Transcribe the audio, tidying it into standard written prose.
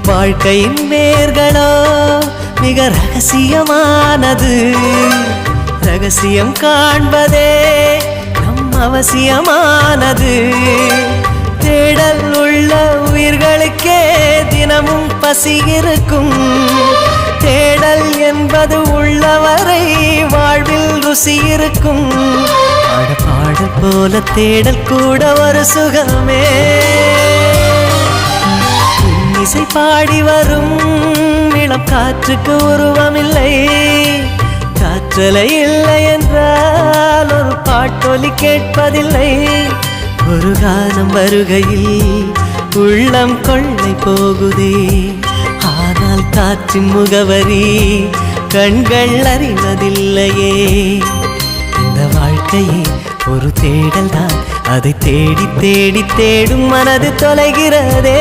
வாழ்க்கையின் வேர்களோ மிக ரகசியமானது. ரகசியம் காண்பதே நம் அவசியமானது. தேடல் உள்ள உயிர்களுக்கே தினமும் பசி இருக்கும். தேடல் என்பது உள்ளவரை வாழ்வில் ருசி இருக்கும். பாடல் போல தேடல் கூட ஒரு சுகமே. இசை பாடி வரும் இளம் காற்றுக்கு உருவமில்லை. காற்றலை இல்லை என்றால் ஒரு பாட்டொலி கேட்பதில்லை. ஒரு காலம் வருகையில் உள்ளம் கொள்ளை போகுதே. ஆனால் காற்றின் முகவரி கண்கள் அறிவதில்லையே. இந்த வாழ்க்கையே ஒரு தேடல் தான். அதை தேடி தேடி தேடும் மனது தொலைகிறதே.